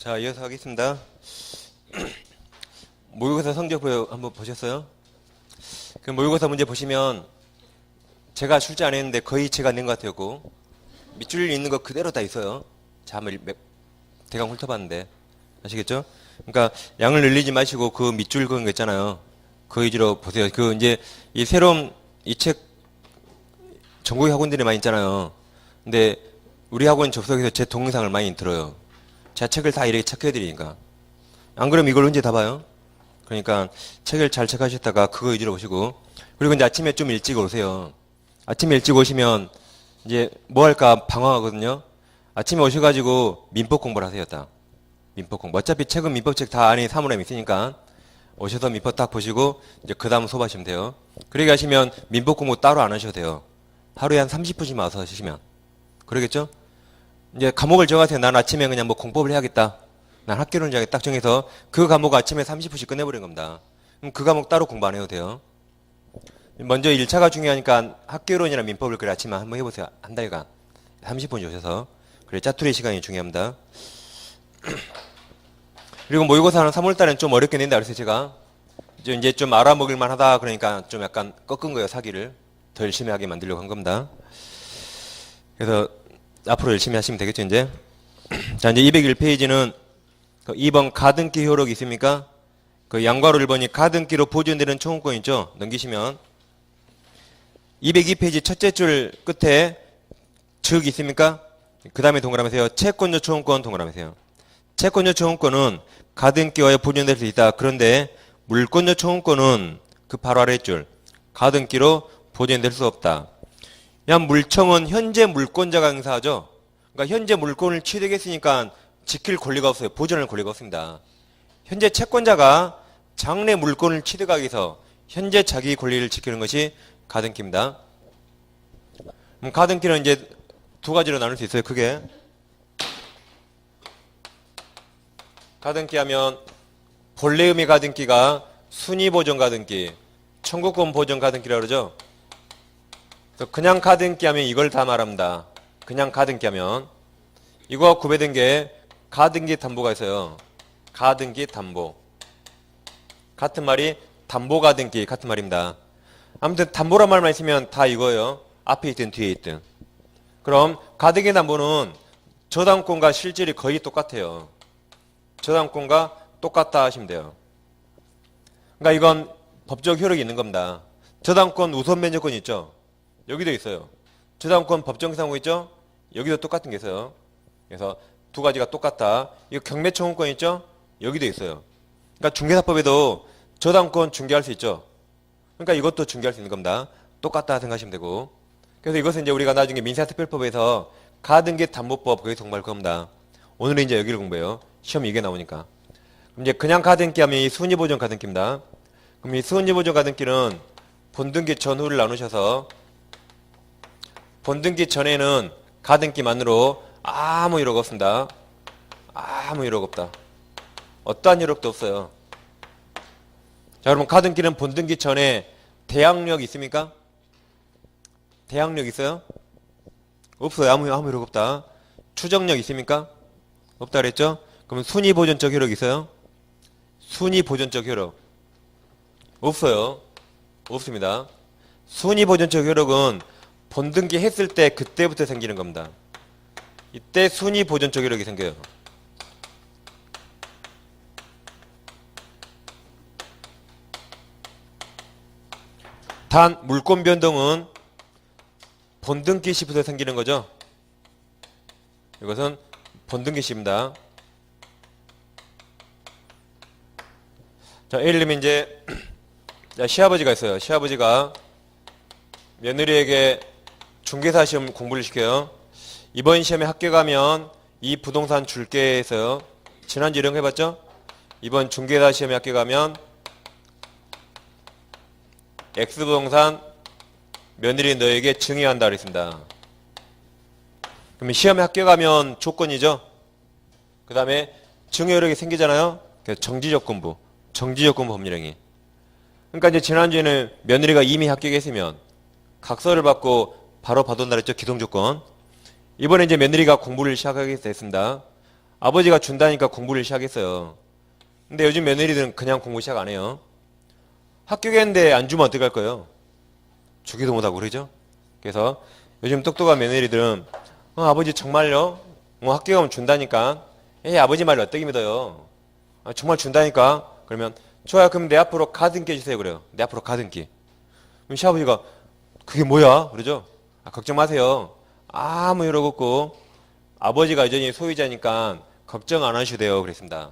자, 이어서 하겠습니다. 모의고사 성적표 한번 보셨어요? 그 모의고사 문제 보시면 제가 출제 안 했는데 거의 제가 낸 것 같았고 밑줄 있는 거 그대로 다 있어요. 자, 한번 대강 훑어봤는데 아시겠죠? 그러니까 양을 늘리지 마시고 그 밑줄 그은 거 있잖아요. 그 위주로 보세요. 그 이제 이 새로운 이 책 전국의 학원들이 많이 있잖아요. 근데 우리 학원 접속해서 제 동영상을 많이 들어요. 제 책을 다 이렇게 체크해드리니까. 안 그러면 이걸 언제 다 봐요? 그러니까 책을 잘 체크하셨다가 그거 위주로 보시고, 그리고 이제 아침에 좀 일찍 오세요. 아침에 일찍 오시면 이제 뭐 할까 방황하거든요. 아침에 오셔가지고 민법 공부를 하세요. 딱 민법 공부. 어차피 책은 민법책 다 안에 사물함이 있으니까 오셔서 민법 딱 보시고 이제 그 다음 수업하시면 돼요. 그렇게 하시면 민법 공부 따로 안 하셔도 돼요. 하루에 한 30분씩 와서 하시면. 그러겠죠? 이제 과목을 정하세요. 난 아침에 그냥 뭐 공법을 해야겠다. 난 학교론을 딱 정해서 그 과목 아침에 30분씩 끝내버리는 겁니다. 그럼 그 과목 따로 공부 안 해도 돼요. 먼저 1차가 중요하니까 학교론이나 민법을 그래 아침에 한번 해보세요. 한 달간 30분 오셔서. 그래 짜투리 시간이 중요합니다. 그리고 모의고사는 3월달엔 좀 어렵게 낸다 그랬어요. 제가 이제 좀 알아먹을만 하다 그러니까 좀 약간 꺾은 거예요. 사기를 더 열심히 하게 만들려고 한 겁니다. 그래서 앞으로 열심히 하시면 되겠죠. 이제 자, 이제 201페이지는 그 2번 가등기 효력이 있습니까? 그 양괄호 1번이 가등기로 보존되는 청구권 있죠? 넘기시면 202페이지 첫째 줄 끝에 즉 있습니까? 그 다음에 동그라미세요. 채권자 청구권 동그라미세요. 채권자 청구권은 가등기와에 보존될 수 있다. 그런데 물권자 청구권은 그 바로 아래 줄 가등기로 보존될 수 없다. 물청은 현재 물권자가 행사하죠. 그러니까 현재 물권을 취득했으니까 지킬 권리가 없어요. 보존할 권리가 없습니다. 현재 채권자가 장래 물권을 취득하기 위해서 현재 자기 권리를 지키는 것이 가등기입니다. 가등기는 이제 두 가지로 나눌 수 있어요. 크게. 가등기 하면 본래 의미 가등기가 순위보존 가등기, 청구권 보존 가등기라고 그러죠. 그냥 가등기 하면 이걸 다 말합니다. 그냥 가등기 하면 이거와 구별된 게 가등기 담보가 있어요. 가등기 담보. 같은 말이 담보 가등기 같은 말입니다. 아무튼 담보란 말만 있으면 다 이거예요. 앞에 있든 뒤에 있든. 그럼 가등기 담보는 저당권과 실질이 거의 똑같아요. 저당권과 똑같다 하시면 돼요. 그러니까 이건 법적 효력이 있는 겁니다. 저당권 우선 면제권 있죠. 여기도 있어요. 저당권 법정상호 있죠? 여기도 똑같은 게 있어요. 그래서 두 가지가 똑같다. 이거 경매청구권 있죠? 여기도 있어요. 그러니까 중개사법에도 저당권 중개할 수 있죠? 그러니까 이것도 중개할 수 있는 겁니다. 똑같다 생각하시면 되고. 그래서 이것은 이제 우리가 나중에 민사특별법에서 가등기 담보법 거기서 공부할 겁니다. 오늘은 이제 여기를 공부해요. 시험 이게 나오니까. 그럼 이제 그냥 가등기 하면 이 순위보존 가등기입니다. 그럼 이 순위보존 가등기는 본등기 전후를 나누셔서 본등기 전에는 가등기만으로 아무 효력 없습니다. 아무 효력 없다. 어떠한 효력도 없어요. 자, 그러면 가등기는 본등기 전에 대항력 있습니까? 대항력 있어요? 없어요. 아무 효력 없다. 추정력 있습니까? 없다 그랬죠? 그러면 순위보존적 효력 있어요? 순위보존적 효력 없어요. 없습니다. 순위보존적 효력은 본등기 했을 때 그때부터 생기는 겁니다. 이때 순위보존적 효력이 생겨요. 단 물권 변동은 본등기 시부터 생기는 거죠. 이것은 본등기 시입니다. 자, 예를 들면 이제 시아버지가 있어요. 시아버지가 며느리에게 중개사 시험 공부를 시켜요. 이번 시험에 합격하면 이 부동산 줄게 해서요. 지난주 이런 거 해봤죠? 이번 중개사 시험에 합격하면 X부동산 며느리 너에게 증여한다 그랬습니다. 그러면 시험에 합격하면 조건이죠. 그 다음에 증여력이 생기잖아요. 그래서 정지조건부 법률행위. 그러니까 이제 지난주에는 며느리가 이미 합격했으면 각서를 받고 바로 받아온다 그랬죠. 기동조건. 이번에 이제 며느리가 공부를 시작하게 됐습니다. 아버지가 준다니까 공부를 시작했어요. 근데 요즘 며느리들은 그냥 공부 시작 안 해요. 학교 가는데 안 주면 어떡할 거예요? 주기도 못하고 그러죠? 그래서 요즘 똑똑한 며느리들은 아버지 정말요? 학교 가면 준다니까. 아버지 말을 어떻게 믿어요? 정말 준다니까. 그러면 좋아요. 그럼 내 앞으로 가등기 해주세요. 그래요. 내 앞으로 가등기. 그럼 시아버지가 그게 뭐야? 그러죠? 걱정 마세요. 아무 일 없고 아버지가 여전히 소유자니까 걱정 안 하셔도 돼요. 그랬습니다.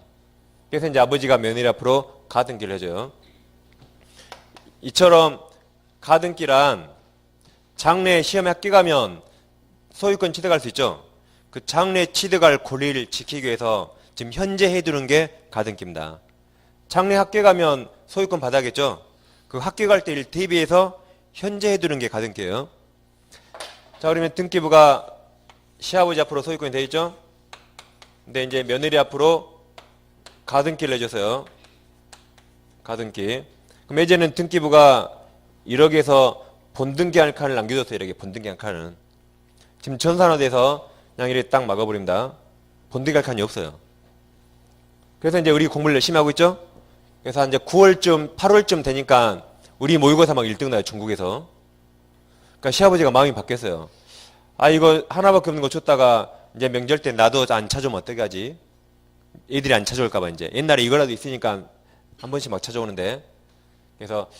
그래서 이제 아버지가 며느리 앞으로 가등기를 해줘요. 이처럼 가등기란 장래 시험에 합격 가면 소유권 취득할 수 있죠. 그 장래 취득할 권리를 지키기 위해서 지금 현재 해두는 게 가등기입니다. 장래 합격하면 소유권 받아야겠죠. 그 합격할 때를 대비해서 현재 해두는 게 가등기예요. 자, 그러면 등기부가 시아버지 앞으로 소유권이 되어 있죠. 근데 이제 며느리 앞으로 가등기를 해줬어요. 가등기. 그럼 이제는 등기부가 1억에서 본등기 한 칸을 남겨줬어요. 이렇게 본등기 한 칸은. 지금 전산화돼서 그냥 이렇게 딱 막아버립니다. 본등기 할 칸이 없어요. 그래서 이제 우리 공부를 열심히 하고 있죠. 그래서 이제 9월쯤, 8월쯤 되니까 우리 모의고사 막 1등 나요. 중국에서. 그러니까 시아버지가 마음이 바뀌었어요. 이거 하나밖에 없는 거 줬다가 이제 명절 때 나도 안 찾아오면 어떻게 하지? 애들이 안 찾아올까봐 이제. 옛날에 이거라도 있으니까 한 번씩 막 찾아오는데. 그래서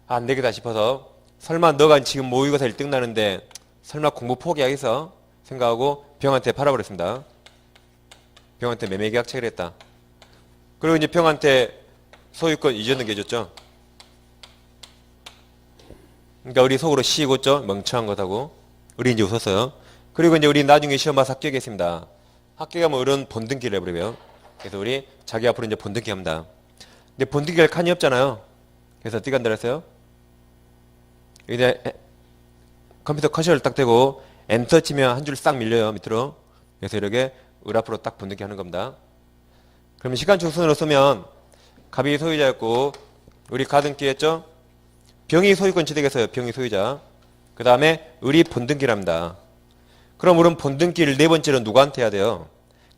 안 되겠다 싶어서 설마 너가 지금 모의고사 1등 나는데 설마 공부 포기하겠어? 생각하고 병한테 팔아버렸습니다. 병한테 매매계약 체결했다. 그리고 이제 병한테 소유권 이전 등기해줬죠. 그러니까 우리 속으로 씨 웃죠? 멍청한 것하고. 우리 이제 웃었어요. 그리고 이제 우리 나중에 시험 봐서 합격했습니다. 합격하면 어른 본등기를 해버려요. 그래서 우리 자기 앞으로 이제 본등기 합니다. 근데 본등기 할 칸이 없잖아요. 그래서 어떻게 한다 그랬어요? 이제 컴퓨터 커셔를 딱 대고 엔터 치면 한 줄 싹 밀려요. 밑으로. 그래서 이렇게 을 앞으로 딱 본등기 하는 겁니다. 그러면 시간축 순으로 쓰면 갑이 소유자였고 우리 가등기 했죠? 병이 소유권 취득했어요. 병이 소유자. 그 다음에 을이 본등기랍니다. 그럼 우리는 본등기를 네 번째로 누구한테 해야 돼요?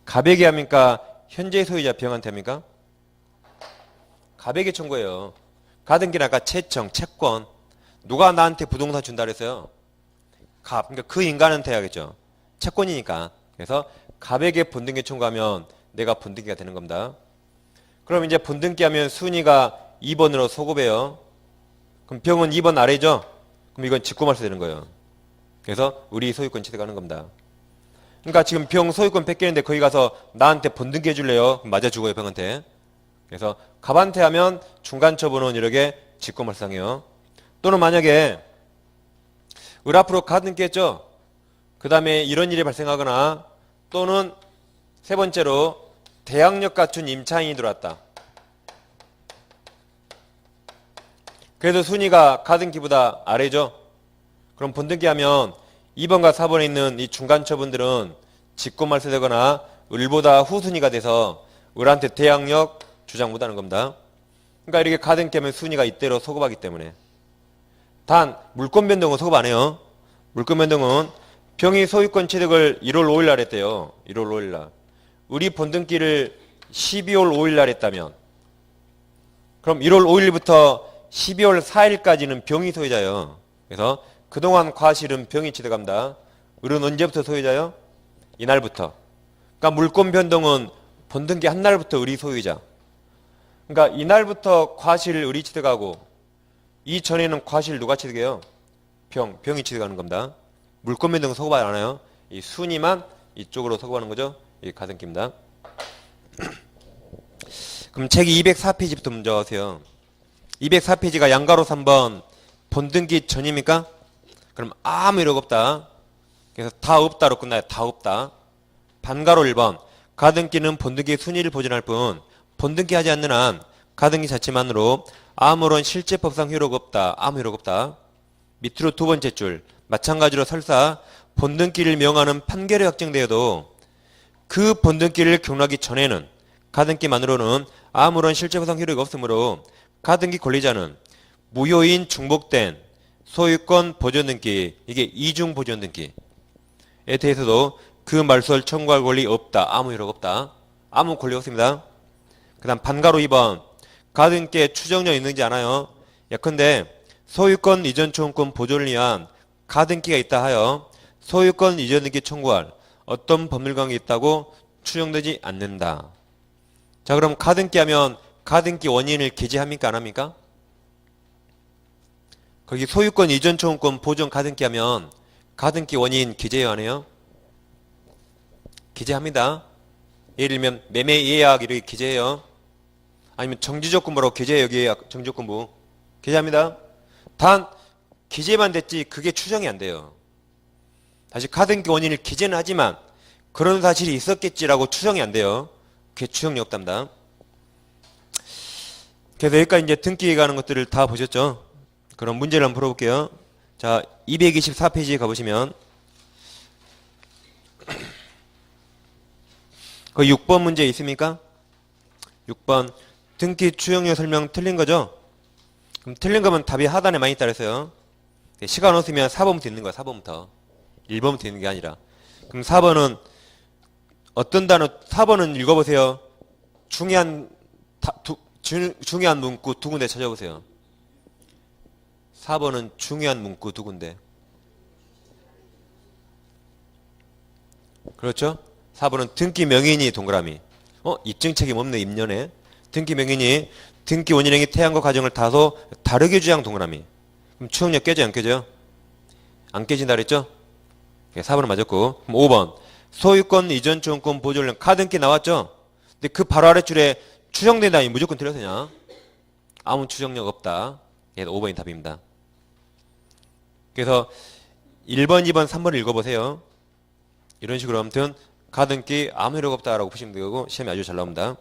갑에게 합니까? 현재 소유자 병한테 합니까? 갑에게 청구해요. 가등기는 아까 채청, 채권. 누가 나한테 부동산 준다 그랬어요? 갑. 그러니까 그 인간한테 해야겠죠. 채권이니까. 그래서 갑에게 본등기 청구하면 내가 본등기가 되는 겁니다. 그럼 이제 본등기 하면 순위가 2번으로 소급해요. 그럼 병은 2번 아래죠? 그럼 이건 직구말소 되는 거예요. 그래서 우리 소유권 취득하는 겁니다. 그러니까 지금 병 소유권 뺏기는데 거기 가서 나한테 본등기 해줄래요? 맞아 죽어요 병한테. 그래서 갑한테 하면 중간 처분은 이렇게 직구말소상해요. 또는 만약에 을 앞으로 가등기 했죠? 그 다음에 이런 일이 발생하거나 또는 세 번째로 대항력 갖춘 임차인이 들어왔다. 그래도 순위가 가등기보다 아래죠. 그럼 본등기 하면 2번과 4번에 있는 이 중간 처분들은 직권말소되거나 을보다 후순위가 돼서 을한테 대항력 주장 못하는 겁니다. 그러니까 이렇게 가등기 하면 순위가 이때로 소급하기 때문에. 단 물권 변동은 소급 안 해요. 물권 변동은 병이 소유권 취득을 1월 5일 날 했대요. 1월 5일 날. 을이 본등기를 12월 5일 날 했다면 그럼 1월 5일부터 12월 4일까지는 병이 소유자예요. 그래서 그동안 과실은 병이 취득합니다. 을은 언제부터 소유자요? 이날부터. 그러니까 물권 변동은 본등기 한 날부터 을이 소유자. 그러니까 이날부터 과실을 을이 취득하고 이전에는 과실 누가 취득해요? 병이 취득하는 겁니다. 물권 변동은 소급 안 하나요? 이 순위만 이쪽으로 소급하는 거죠. 이 가등기입니다. 그럼 책이 204페이지부터 먼저 하세요. 204페이지가 양가로 3번 본등기 전입니까? 그럼 아무 이력 없다. 그래서 다 없다로 끝나요. 다 없다. 반가로 1번 가등기는 본등기 순위를 보존할 뿐 본등기 하지 않는 한 가등기 자체만으로 아무런 실제법상 효력 없다. 아무 효력 없다. 밑으로 두 번째 줄 마찬가지로 설사 본등기를 명하는 판결이 확정되어도 그 본등기를 경락하기 전에는 가등기만으로는 아무런 실제법상 효력이 없으므로 가등기 권리자는 무효인 중복된 소유권 보존등기 이게 이중 보존등기에 대해서도 그 말소를 청구할 권리 없다. 아무 효력 없다. 아무 권리 없습니다. 그 다음 반가로 2번. 가등기에 추정력 있는지 않아요. 예컨대 소유권 이전 청구권 보존을 위한 가등기가 있다 하여 소유권 이전 등기 청구할 어떤 법률관계 있다고 추정되지 않는다. 자, 그럼 가등기 하면 가등기 원인을 기재합니까? 안 합니까? 거기 소유권 이전 청구권 보존 가등기 하면 가등기 원인 기재해요, 안 해요? 기재합니다. 예를 들면 매매 예약 이렇게 기재해요. 아니면 정지조건부라고 기재해요. 여기 정지조건부 기재합니다. 단 기재만 됐지 그게 추정이 안 돼요. 다시 가등기 원인을 기재는 하지만 그런 사실이 있었겠지라고 추정이 안 돼요. 그게 추정력 없답니다. 그래서 여기까지 이제 등기에 관한 것들을 다 보셨죠? 그럼 문제를 한번 풀어볼게요. 자, 224페이지에 가보시면 그 6번 문제 있습니까? 6번 등기 추정력 설명 틀린 거죠? 그럼 틀린 거면 답이 하단에 많이 따라서요. 시간 없으면 4번부터 있는 거야. 4번부터 1번부터 있는 게 아니라. 그럼 4번은 어떤 단어? 4번은 읽어보세요. 중요한 문구 두 군데 찾아보세요. 4번은 중요한 문구 두 군데. 그렇죠? 4번은 등기 명인이 동그라미. 입증 책임 없네, 임년에. 등기 명인이 등기 원인행위 태양과 과정을 다소 다르게 주장 동그라미. 그럼 추정력 깨져요, 안 깨져요? 안 깨진다 그랬죠? 4번은 맞았고. 그럼 5번. 소유권 이전 청구권 보존령 가등기 나왔죠? 근데 그 바로 아랫줄에 추정된다니 무조건 틀렸으냐? 아무 추정력 없다. 얘 5번이 답입니다. 그래서 1번, 2번, 3번을 읽어보세요. 이런 식으로 아무튼 가등기 아무 효력 없다라고 보시면 되고 시험이 아주 잘 나옵니다.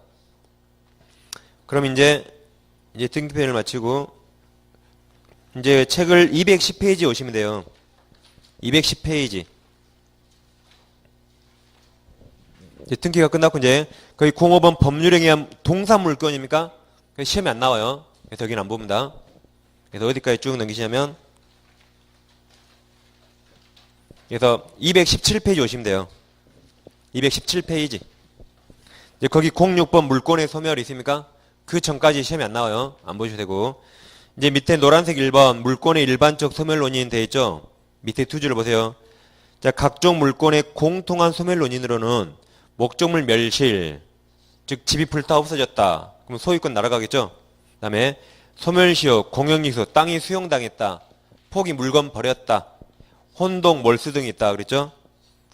그럼 이제 등기편을 마치고 이제 책을 210페이지 오시면 돼요. 210페이지. 이제 등기가 끝났고 이제 거의 05번 법률행위 한 동사물권입니까? 시험이 안 나와요. 그래서 여기는 안 봅니다. 그래서 어디까지 쭉 넘기시냐면 그래서 217페이지 오시면 돼요. 217페이지. 이제 거기 06번 물권의 소멸이 있습니까? 그 전까지 시험이 안 나와요. 안 보셔도 되고. 이제 밑에 노란색 1번 물권의 일반적 소멸 논의는 되어 있죠? 밑에 두 줄을 보세요. 자, 각종 물권의 공통한 소멸 논의로는 목적물 멸실, 즉 집이 불타 없어졌다. 그럼 소유권 날아가겠죠? 그 다음에 소멸시효, 공영이수, 땅이 수용당했다. 포기 물건 버렸다. 혼동, 몰수 등이 있다. 그랬죠?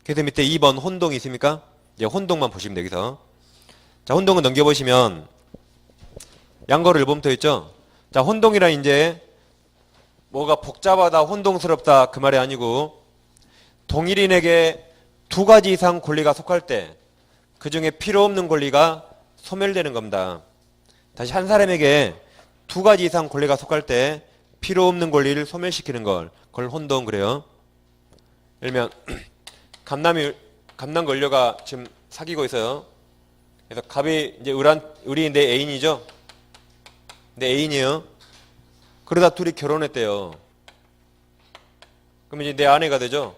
그래서 밑에 2번 혼동이 있습니까? 이제 혼동만 보시면 돼요. 여기서. 자, 혼동은 넘겨보시면 양거를 일본부터 있죠? 자, 혼동이란 이제 뭐가 복잡하다, 혼동스럽다 그 말이 아니고 동일인에게 두 가지 이상 권리가 속할 때 그 중에 필요 없는 권리가 소멸되는 겁니다. 다시 한 사람에게 두 가지 이상 권리가 속할 때 필요 없는 권리를 소멸시키는 걸 그걸 혼동 그래요. 예를 들면 감남 권녀가 지금 사귀고 있어요. 그래서 갑이 이제 을이 내 애인이죠. 내 애인이에요. 그러다 둘이 결혼했대요. 그럼 이제 내 아내가 되죠.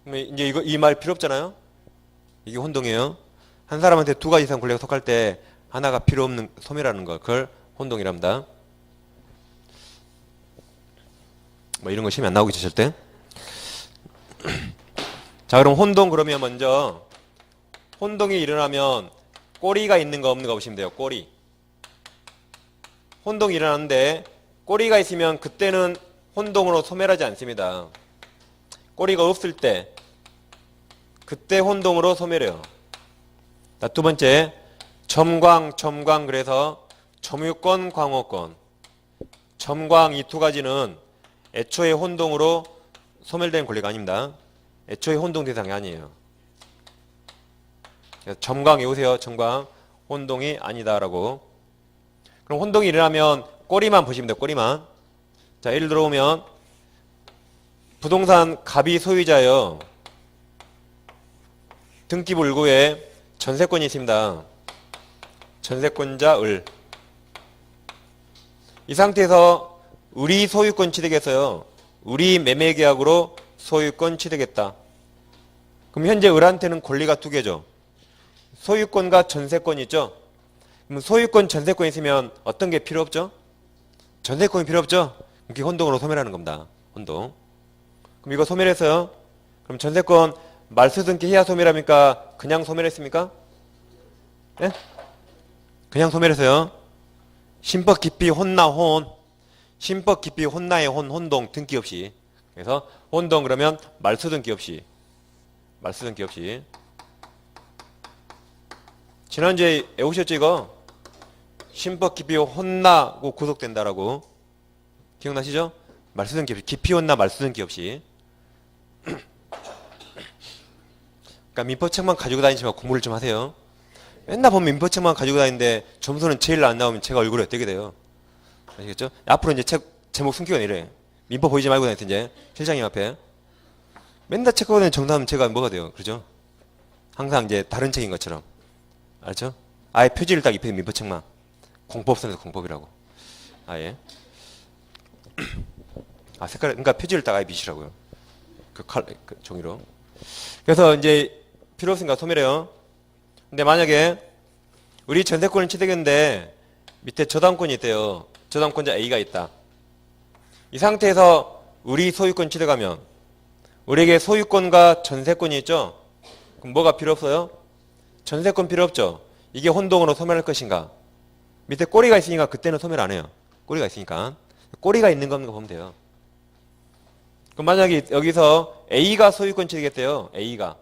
그럼 이제 이 말 필요 없잖아요. 이게 혼동이에요. 한 사람한테 두 가지 이상 권리가 속할 때 하나가 필요 없는 소멸하는 걸 그걸 혼동이랍니다. 뭐 이런 거 시험이 안 나오겠죠 절대. 자, 그럼 혼동 그러면 먼저 혼동이 일어나면 꼬리가 있는가 없는가 보시면 돼요. 꼬리. 혼동이 일어나는데 꼬리가 있으면 그때는 혼동으로 소멸하지 않습니다. 꼬리가 없을 때 그때 혼동으로 소멸해요. 자, 두 번째 점광 그래서 점유권, 광호권. 점광 이 두 가지는 애초에 혼동으로 소멸된 권리가 아닙니다. 애초에 혼동 대상이 아니에요. 점광 외우세요. 점광 혼동이 아니다라고. 그럼 혼동이 일어나면 꼬리만 보시면 돼요. 꼬리만. 자, 예를 들어보면 부동산 갑이 소유자예요. 등기불구에 전세권이 있습니다. 전세권자 을. 이 상태에서 을이 소유권 취득했어요. 을이 매매계약으로 소유권 취득했다. 그럼 현재 을한테는 권리가 두 개죠. 소유권과 전세권이 있죠. 그럼 소유권, 전세권이 있으면 어떤 게 필요 없죠? 전세권이 필요 없죠? 이렇게 혼동으로 소멸하는 겁니다. 혼동. 그럼 이거 소멸했어요. 그럼 전세권 말소등기 해야 소멸합니까? 그냥 소멸했습니까? 예? 그냥 소멸했어요. 신법 깊이 혼나 혼. 신법 깊이 혼나의 혼, 혼동 등기 없이. 그래서 혼동 그러면 말소등기 없이. 말소등기 없이. 지난주에 외우셨죠 이거? 신법 깊이 혼나고 구속된다라고. 기억나시죠? 말소등기 없이. 깊이 혼나 말소등기 없이. 그러니까 민법책만 가지고 다니지 말고 공부를 좀 하세요. 맨날 보면 민법책만 가지고 다니는데 점수는 제일 안 나오면 제가 얼굴에 어떻게 돼요? 아시겠죠? 앞으로 이제 책 제목 숨기고 이래. 민법 보이지 말고 다니세요 이제 실장님 앞에. 맨날 책 보고 다니는 정답은 제가 뭐가 돼요? 그죠? 항상 이제 다른 책인 것처럼. 알죠? 아예 표지를 딱 입혀요 민법책만. 공법선에서 공법이라고. 아예. 아 색깔 그러니까 표지를 딱 아예 비치라고요. 그 종이로. 그래서 이제 필요 없으니까 소멸해요. 근데 만약에 우리 전세권을 취득했는데 밑에 저당권이 있대요. 저당권자 A가 있다. 이 상태에서 우리 소유권 취득하면 우리에게 소유권과 전세권이 있죠. 그럼 뭐가 필요 없어요? 전세권 필요 없죠. 이게 혼동으로 소멸할 것인가? 밑에 꼬리가 있으니까 그때는 소멸 안 해요. 꼬리가 있으니까. 꼬리가 있는 것만 보면 돼요. 그럼 만약에 여기서 A가 소유권 취득했대요. A가.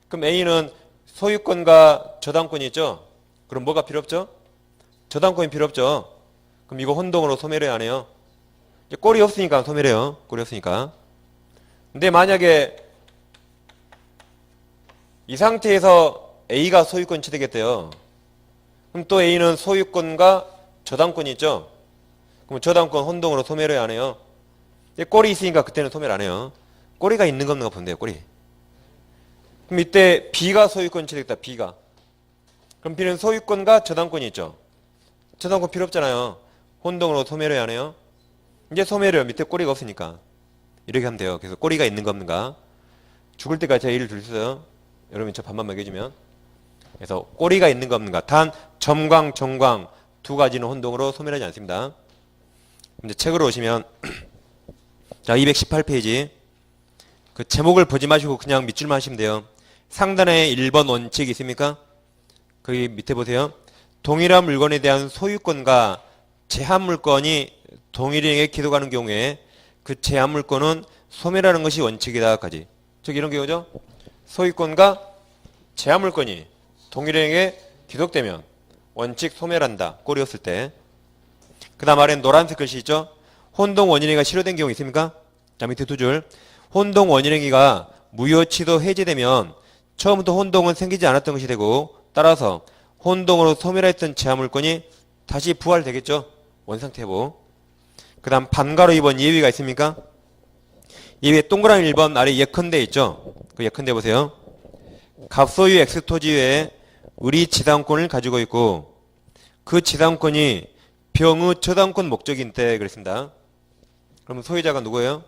그럼 A는 소유권과 저당권이 있죠? 그럼 뭐가 필요 없죠? 저당권이 필요 없죠? 그럼 이거 혼동으로 소멸해야 안 해요? 꼬리 없으니까 소멸해요. 꼬리 없으니까. 근데 만약에 이 상태에서 A가 소유권 취득했대요. 그럼 또 A는 소유권과 저당권이 있죠? 그럼 저당권 혼동으로 소멸해야 안 해요? 꼬리 있으니까 그때는 소멸 안 해요. 꼬리가 있는 거 없는 거 보면 돼요. 꼬리. 그럼 이때 B가 소유권 취득했다. B가. 그럼 B는 소유권과 저당권이 있죠. 저당권 필요 없잖아요. 혼동으로 소멸해야 안 해요? 이제 소멸해요. 밑에 꼬리가 없으니까. 이렇게 하면 돼요. 그래서 꼬리가 있는 거 없는가. 죽을 때까지 제가 일을 들으셨어요. 여러분 저 반만 먹여주면. 그래서 꼬리가 있는 거 없는가. 단 점광, 정광 두 가지는 혼동으로 소멸하지 않습니다. 이제 책으로 오시면 자 218페이지 그 제목을 보지 마시고 그냥 밑줄만 하시면 돼요. 상단에 1번 원칙이 있습니까? 거기 밑에 보세요. 동일한 물건에 대한 소유권과 제한 물건이 동일행에 기록하는 경우에 그 제한 물건은 소멸하는 것이 원칙이다까지. 즉 이런 경우죠. 소유권과 제한 물건이 동일행에 기록되면 원칙 소멸한다. 꼬리였을 때. 그 다음 아래는 노란색 글씨 있죠. 혼동 원인행위가 실효된 경우 있습니까? 자 밑에 두 줄. 혼동 원인행위가 무효 취소 해제되면 처음부터 혼동은 생기지 않았던 것이 되고 따라서 혼동으로 소멸했던 제한 물건이 다시 부활되겠죠. 원상태 회복. 그 다음 반가로 2번 예외가 있습니까? 예외 동그라미 1번 아래 예컨대 있죠. 그 예컨대 보세요. 갑소유 X토지 외에 우리 지당권을 가지고 있고 그 지당권이 병의 저당권 목적인 때 그랬습니다. 그러면 소유자가 누구예요?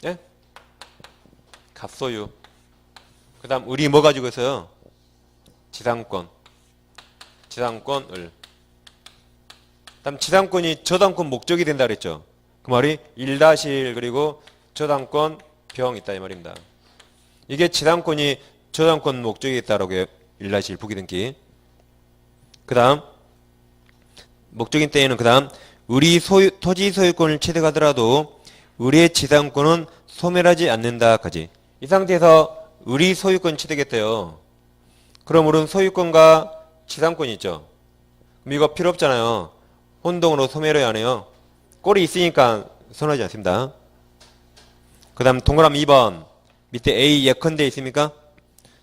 예? 갑소유. 그 다음 우리 뭐 가지고 있어요? 지당권. 지당권을. 그 다음 지당권이 저당권 목적이 된다 그랬죠. 그 말이 1-1 그리고 저당권 병 있다 이 말입니다. 이게 지당권이 저당권 목적이 있다라고 해요. 1-1 부기등기. 그 다음 목적인 때에는 그 다음 우리 토지 소유권을 취득하더라도 우리의 지당권은 소멸하지 않는다까지. 이 상태에서 우리 소유권 취득했대요. 그럼 우리는 소유권과 지당권이 있죠. 그럼 이거 필요 없잖아요. 혼동으로 소멸해야 하네요. 꼴이 있으니까 선호하지 않습니다. 그 다음 동그라미 2번 밑에 A 예컨대 있습니까?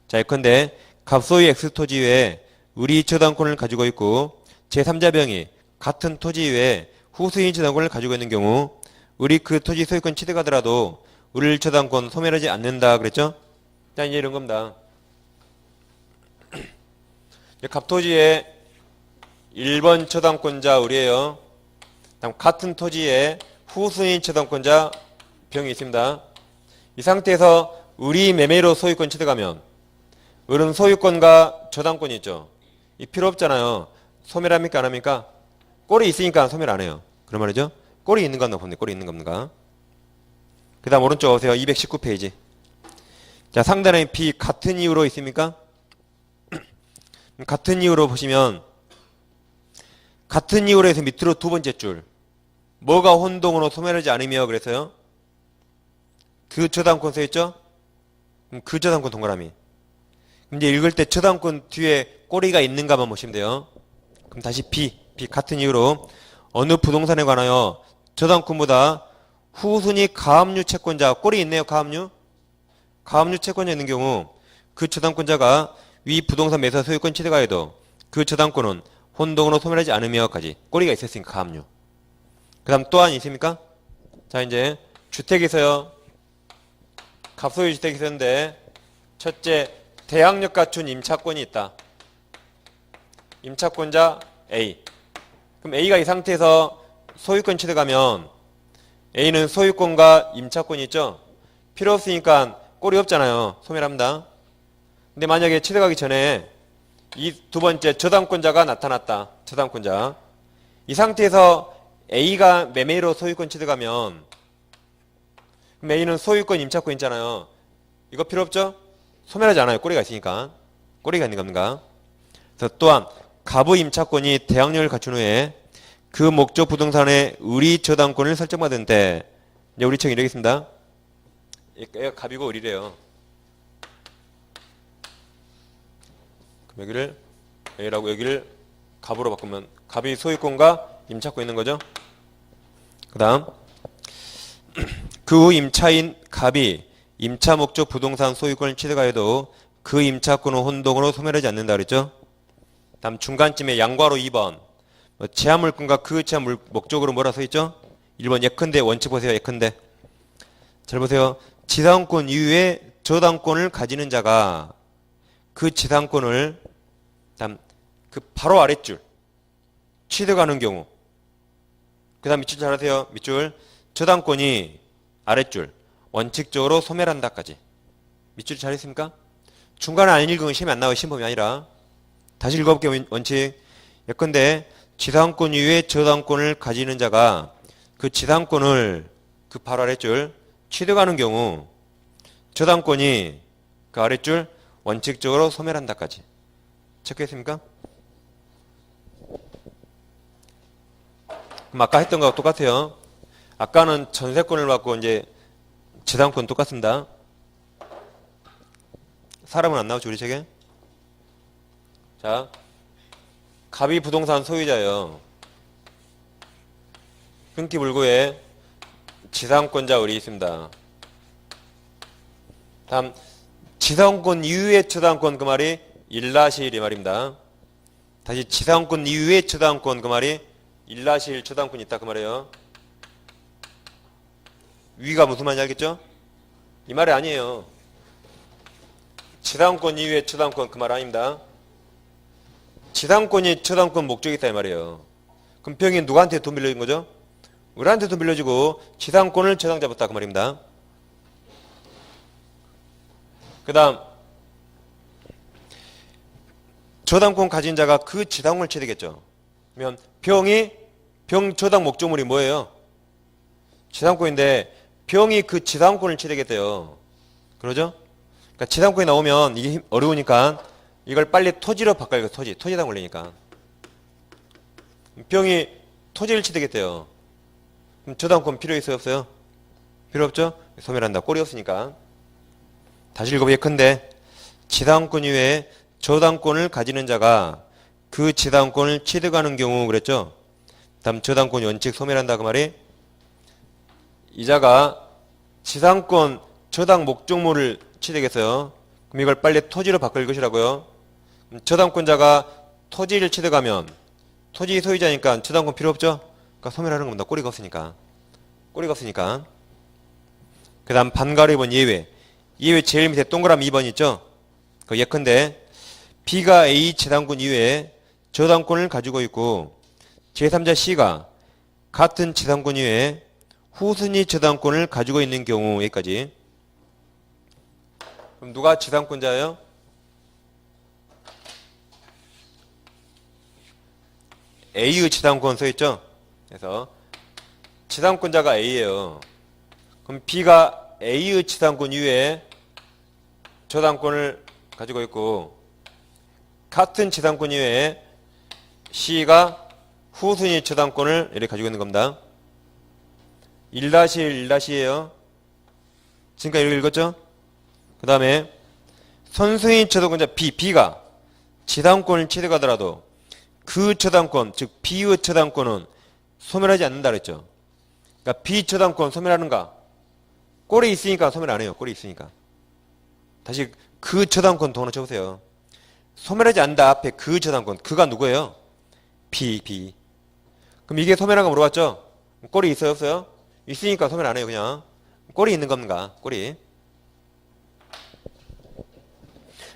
자 예컨대 갑소유 X토지 외에 우리 저당권을 가지고 있고 제3자병이 같은 토지 외에 후수인 저당권을 가지고 있는 경우 우리 그 토지 소유권 취득하더라도 우리 저당권 소멸하지 않는다 그랬죠? 자 이제 이런 겁니다. 갑토지에 1번 저당권자 우리예요. 다음 같은 토지에 후수인 저당권자 병이 있습니다. 이 상태에서 우리 매매로 소유권 취득하면 을은 소유권과 저당권이 있죠. 이 필요 없잖아요. 소멸합니까 안 합니까? 꼴이 있으니까 소멸 안 해요. 그런 말이죠. 꼴이 있는 건가 보네. 꼴이 있는 겁니까? 그 다음 오른쪽 오세요. 219페이지. 자, 상단에 B 같은 이유로 있습니까? 같은 이유로 보시면 같은 이유로 해서 밑으로 두 번째 줄 뭐가 혼동으로 소멸하지 않으며 그래서요. 그 저당권 써있죠? 그럼 그 저당권 동그라미. 이제 읽을 때 저당권 뒤에 꼬리가 있는가만 보시면 돼요. 그럼 다시 B 같은 이유로 어느 부동산에 관하여 저당권보다 후순위 가압류 채권자 꼬리 있네요. 가압류 채권자 있는 경우 그 저당권자가 위 부동산 매수 소유권 취득하여도 그 저당권은 혼동으로 소멸하지 않으며까지 꼬리가 있었으니까 가압류. 그 다음 또한 있습니까? 자, 이제 주택에서요. 갑소유 주택이 있었는데 첫째 대항력 갖춘 임차권이 있다. 임차권자 A. 그럼 A가 이 상태에서 소유권 취득하면 A는 소유권과 임차권이 있죠. 필요 없으니까 꼴이 없잖아요. 소멸합니다. 근데 만약에 취득하기 전에 이 두 번째 저당권자가 나타났다. 저당권자. 이 상태에서 A가 매매로 소유권 취득하면 그럼 A는 소유권 임차권 있잖아요. 이거 필요 없죠? 소멸하지 않아요. 꼬리가 있으니까. 꼬리가 있는 겁니다. 그래서 또한 갑의 임차권이 대항력을 갖춘 후에 그 목적 부동산의 의리 저당권을 설정받은 때 이제 우리 청 이렇게 있습니다. 얘가 갑이고 의리래요. 그럼 여기를 A라고 여기를 갑으로 바꾸면 갑이 소유권과 임차권 있는 거죠. 그 다음 그 임차인 갑이 임차 목적 부동산 소유권을 취득하여도 그 임차권은 혼동으로 소멸하지 않는다 그랬죠. 다음 중간쯤에 양괄호 2번 제한물권과 그 제한 목적으로 뭐라 써있죠? 1번 예컨대 원칙 보세요. 예컨대 잘 보세요. 지상권 이후에 저당권을 가지는 자가 그 지상권을 다음 그 바로 아랫줄 취득하는 경우 그 다음 밑줄 잘하세요. 밑줄 저당권이 아랫줄 원칙적으로 소멸한다까지. 밑줄 잘했습니까? 중간에 안 읽으면 시험이 안 나와요. 시험범위 아니라. 다시 읽어볼게요. 원칙. 예컨대 지상권 이후에 저당권을 가지는 자가 그 지상권을 그 바로 아랫줄 취득하는 경우 저당권이 그 아랫줄 원칙적으로 소멸한다까지. 체크했습니까? 그럼 아까 했던 거하고 똑같아요. 아까는 전세권을 받고 이제 지상권 똑같습니다. 사람은 안 나오죠, 우리 책에? 자, 갑이 부동산 소유자예요. 끊기불구에 지상권자 을이 있습니다. 다음 지상권 이후의 저당권 그 말이 일라시일 이 말입니다. 다시 지상권 이후의 저당권 그 말이 일라시일 저당권이 있다 그 말이에요. 위가 무슨 말인지 알겠죠? 이 말이 아니에요. 지상권 이후의 저당권 그 말 아닙니다. 지상권이 저당권 목적이 있다 이 말이에요. 그럼 병이 누구한테 돈 빌려준 거죠? 우리한테 돈 빌려주고 지상권을 저당 잡았다 그 말입니다. 그 다음 저당권 가진 자가 그 지상권을 취득했죠. 그러면 병 저당 목적물이 뭐예요? 지상권인데 병이 그 지상권을 취득했대요. 그러죠? 그러니까 지상권이 나오면 이게 어려우니까 이걸 빨리 토지로 바꿔요. 토지당 올리니까. 병이 토지를 취득했대요. 그럼 저당권 필요 있어요? 없어요? 필요 없죠? 소멸한다. 꼴이 없으니까. 다시 읽어보세요. 예컨대 지상권 이외에 저당권을 가지는 자가 그 지상권을 취득하는 경우 그랬죠? 다음 저당권 원칙 소멸한다 그 말이 이 자가 지상권 저당 목적물을 취득했어요. 그럼 이걸 빨리 토지로 바꿀 것이라고요. 저당권자가 토지를 취득하면 토지 소유자니까 저당권 필요 없죠? 그러니까 소멸하는 겁니다. 꼬리가 없으니까. 그 다음 반가로 2번 예외 제일 밑에 동그라미 2번 있죠? 그 예컨대 B가 A 지상권 이외에 저당권을 가지고 있고 제3자 C가 같은 지상권 이외에 후순위 저당권을 가지고 있는 경우 여기까지. 그럼 누가 지상권자예요? A의 지당권 써있죠? 그래서 지당권자가 A예요. 그럼 B가 A의 지당권 이외에 저당권을 가지고 있고 같은 지당권 이외에 C가 후순위 저당권을 이렇게 가지고 있는 겁니다. 1-1, 1-이에요. 지금까지 이렇게 읽었죠? 그 다음에 선순위 저당권자 B가 지당권을 취득하더라도 그 저당권, 즉 B의 저당권은 소멸하지 않는다 그랬죠. 그러니까 B 저당권 소멸하는가? 꼴이 있으니까 소멸 안 해요. 꼴이 있으니까. 다시 그 저당권 동원을 쳐보세요. 소멸하지 않는다 앞에 그 저당권. 그가 누구예요? B. 그럼 이게 소멸한가 물어봤죠? 꼴이 있어요 없어요? 있으니까 소멸 안 해요. 그냥 꼴이 있는 겁니까? 꼴이.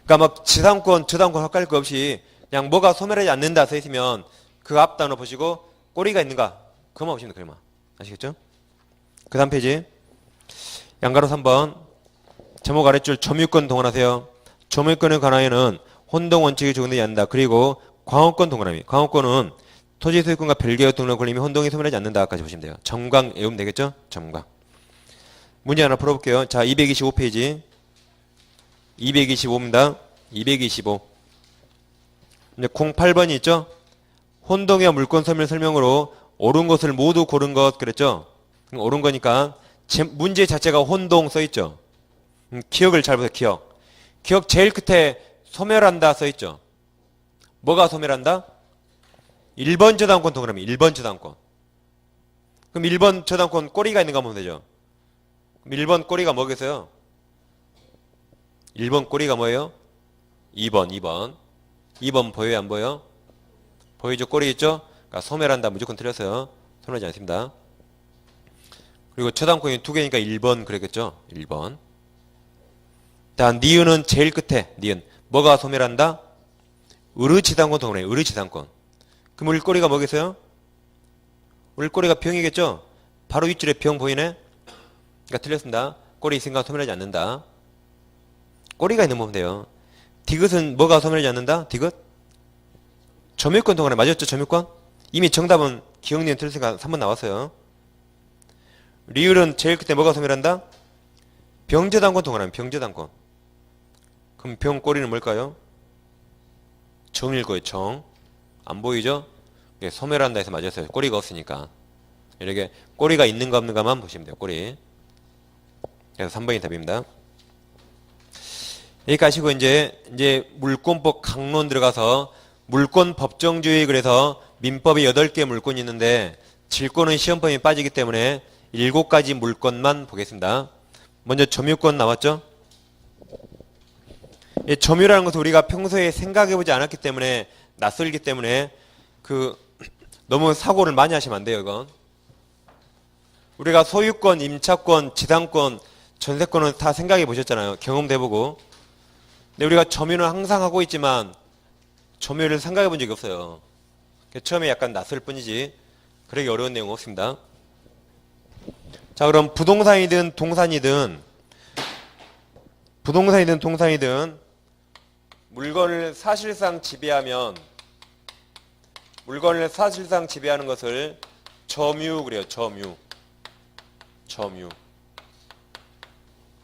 그러니까 막 지당권 저당권 헷갈릴 거 없이 그냥 뭐가 소멸하지 않는다 써 있으면 그 앞 단어 보시고 꼬리가 있는가? 그것만 보시면 돼요. 그만. 아시겠죠? 그 다음 페이지. 양가로 3번. 제목 아랫줄 점유권 동원하세요. 점유권에 관하여는 혼동 원칙이 적용되지 않는다. 그리고 광호권 동원함이. 광호권은 토지 소유권과 별개의 등록 권리이며 혼동이 소멸하지 않는다까지 보시면 돼요. 점광 외우면 되겠죠? 점광. 문제 하나 풀어볼게요. 자, 225페이지. 225입니다. 225. 이제 08번이 있죠? 혼동의 물권 소멸 설명으로 옳은 것을 모두 고른 것 그랬죠? 옳은 거니까 문제 자체가 혼동 써있죠? 기억을 잘 보세요. 기억. 기억 제일 끝에 소멸한다 써있죠? 뭐가 소멸한다? 1번 저당권 동그라미. 1번 저당권. 그럼 1번 저당권 꼬리가 있는가 보면 되죠? 그럼 1번 꼬리가 뭐겠어요? 1번 꼬리가 뭐예요? 2번. 2번 보여요? 안 보여요? 보이죠? 꼬리 있죠? 그러니까 소멸한다. 무조건 틀렸어요. 소멸하지 않습니다. 그리고 저당권이 두 개니까 1번 그랬겠죠? 1번. 자, 니은은 제일 끝에. 니은. 뭐가 소멸한다? 을지당권 동그라미. 을지당권. 그럼 을꼬리가 뭐겠어요? 을꼬리가 병이겠죠? 바로 윗줄에 병 보이네? 그러니까 틀렸습니다. 꼬리 있으니까 소멸하지 않는다. 꼬리가 있는 부분 돼요. 디귿은 뭐가 소멸하지 않는다? 디귿? 점유권 동안에 맞았죠? 점유권? 이미 정답은 기억니은 틀렸으니까 3번 나왔어요. 리을은 제일 끝에 뭐가 소멸한다? 병저당권 동안에 병저당권. 그럼 병 꼬리는 뭘까요? 정일 거예요. 정. 안 보이죠? 소멸한다 해서 맞았어요. 꼬리가 없으니까. 이렇게 꼬리가 있는가 없는가만 보시면 돼요. 꼬리. 그래서 3번이 답입니다. 여기까지 하시고 이제 물권법 강론 들어가서 물권 법정주의 그래서 민법이 8개 물권이 있는데 질권은 시험범위 빠지기 때문에 7가지 물권만 보겠습니다. 먼저 점유권 나왔죠? 점유라는 것은 우리가 평소에 생각해보지 않았기 때문에 낯설기 때문에 너무 사고를 많이 하시면 안 돼요. 이건 우리가 소유권, 임차권, 지당권, 전세권은 다 생각해 보셨잖아요. 경험도 해보고. 근데 우리가 점유는 항상 하고 있지만 점유를 생각해 본 적이 없어요. 처음에 약간 낯설 뿐이지 그러기 어려운 내용은 없습니다. 자, 그럼 부동산이든 동산이든 물건을 사실상 지배하면 물건을 사실상 지배하는 것을 점유 그래요. 점유.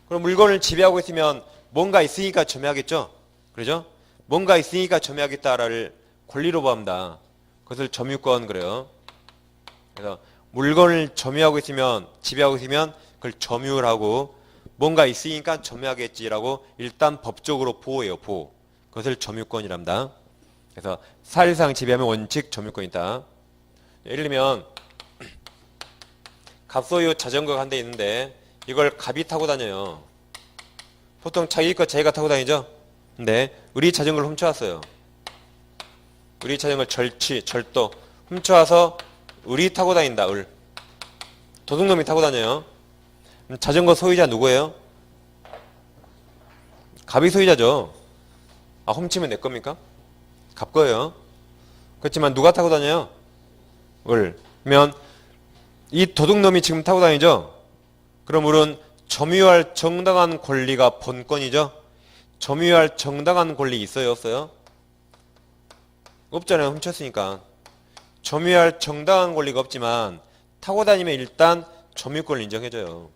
그럼 물건을 지배하고 있으면 뭔가 있으니까 점유하겠죠? 그러죠? 뭔가 있으니까 점유하겠다를 권리로 보합니다. 그것을 점유권 그래요. 그래서 물건을 점유하고 있으면 지배하고 있으면 그걸 점유를 하고 뭔가 있으니까 점유하겠지라고 일단 법적으로 보호해요. 보호. 그것을 점유권이랍니다. 그래서 사실상 지배하면 원칙 점유권이다. 예를 들면 갑소유 자전거가 한 대 있는데 이걸 갑이 타고 다녀요. 보통 자기 것 자기가 타고 다니죠? 근데 우리 자전거를 훔쳐왔어요. 우리 자전거 절도 훔쳐와서 을이 타고 다닌다. 을. 도둑놈이 타고 다녀요. 자전거 소유자 누구예요? 갑이 소유자죠. 아, 훔치면 내 겁니까? 갑 거예요. 그렇지만 누가 타고 다녀요? 을. 그러면 이 도둑놈이 지금 타고 다니죠? 그럼 을은 점유할 정당한 권리가 본권이죠? 점유할 정당한 권리 있어요? 없어요? 없잖아요. 훔쳤으니까. 점유할 정당한 권리가 없지만 타고 다니면 일단 점유권을 인정해줘요.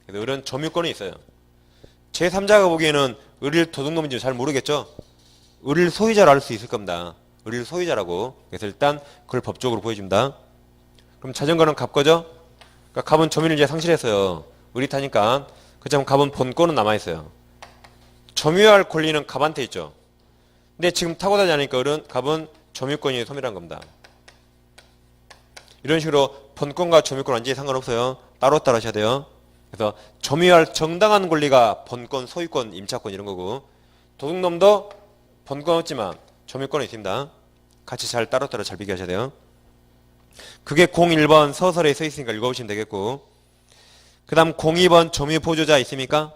그래서 을은 점유권이 있어요. 제3자가 보기에는 을을 도둑놈인지 잘 모르겠죠? 을을 소유자로 알 수 있을 겁니다. 을을 소유자라고. 그래서 일단 그걸 법적으로 보여줍니다. 그럼 자전거는 갑 거죠? 그러니까 갑은 점유를 이제 상실했어요. 을이 타니까. 그렇지만 갑은 본권은 남아있어요. 점유할 권리는 갑한테 있죠. 근데 지금 타고 다니니까 을은 갑은 점유권이 소멸한 겁니다. 이런 식으로 본권과 점유권 완전히 상관없어요. 따로따로 하셔야 돼요. 그래서 점유할 정당한 권리가 본권, 소유권, 임차권 이런 거고 도둑놈도 본권 없지만 점유권이 있습니다. 같이 잘 따로따로 잘 비교하셔야 돼요. 그게 01번 서설에 써 있으니까 읽어보시면 되겠고 그 다음 02번 점유보조자 있습니까?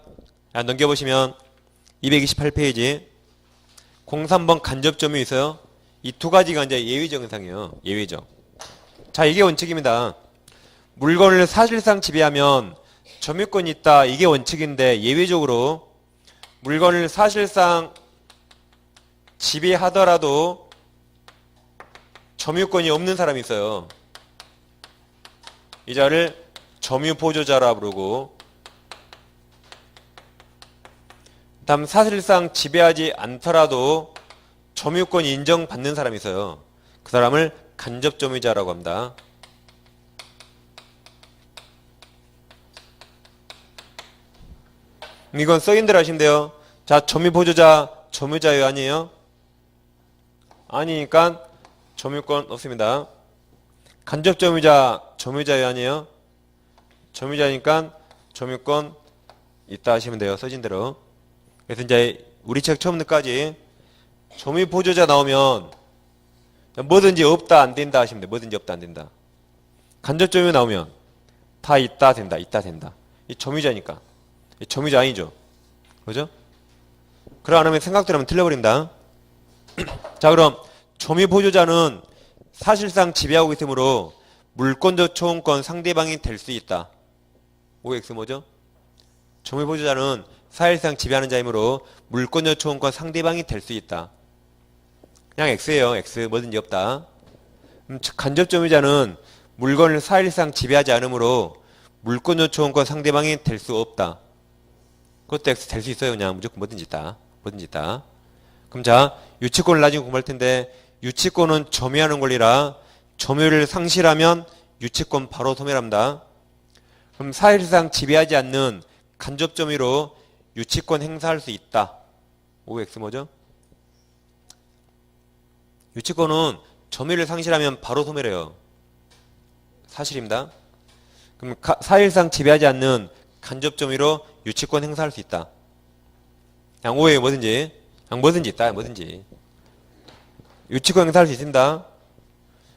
넘겨보시면 228페이지 03번 간접점유 있어요. 이 두 가지가 이제 예외적 현상이에요. 예외적. 자, 이게 원칙입니다. 물건을 사실상 지배하면 점유권이 있다. 이게 원칙인데 예외적으로 물건을 사실상 지배하더라도 점유권이 없는 사람이 있어요. 이 자를 점유보조자라 부르고 다음 사실상 지배하지 않더라도 점유권이 인정받는 사람이 있어요. 그 사람을 간접점유자라고 합니다. 이건 써인 대로 하시면 돼요. 자, 점유보조자, 점유자예요? 아니에요? 아니니까 점유권 없습니다. 간접점유자, 점유자예요? 아니에요? 점유자니까 점유권 있다 하시면 돼요. 써진 대로. 그래서 이제 우리 책 처음부터까지 점유보조자 나오면 뭐든지 없다 안 된다 하시면 돼요. 뭐든지 없다 안 된다. 간접점유 나오면 다 있다 된다. 있다 된다. 이 점유자니까. 이 점유자 아니죠. 그죠? 그러 안 하면 생각대로 하면 틀려버린다. 자, 그럼 점유보조자는 사실상 지배하고 있으므로 물권적 초원권 상대방이 될 수 있다. OX 뭐죠? 점유보조자는 사실상 지배하는 자이므로 물권적 초원권 상대방이 될 수 있다. 그냥 X예요. X 뭐든지 없다. 간접점유자는 물건을 사실상 지배하지 않으므로 물권적 초원권 상대방이 될 수 없다. 그것도 X 될 수 있어요. 그냥 무조건 뭐든지 있다. 뭐든지 있다. 그럼 자, 유치권을 나중에 공부할 텐데 유치권은 점유하는 권리라 점유를 상실하면 유치권 바로 소멸합니다. 그럼 사실상 지배하지 않는 간접점유로 유치권 행사할 수 있다. OX 뭐죠? 유치권은 점유를 상실하면 바로 소멸해요. 사실입니다. 그럼 사실상 지배하지 않는 간접점유로 유치권 행사할 수 있다. 그냥 오해요. 뭐든지. 그냥 뭐든지 있다. 뭐든지. 유치권 행사할 수 있습니다.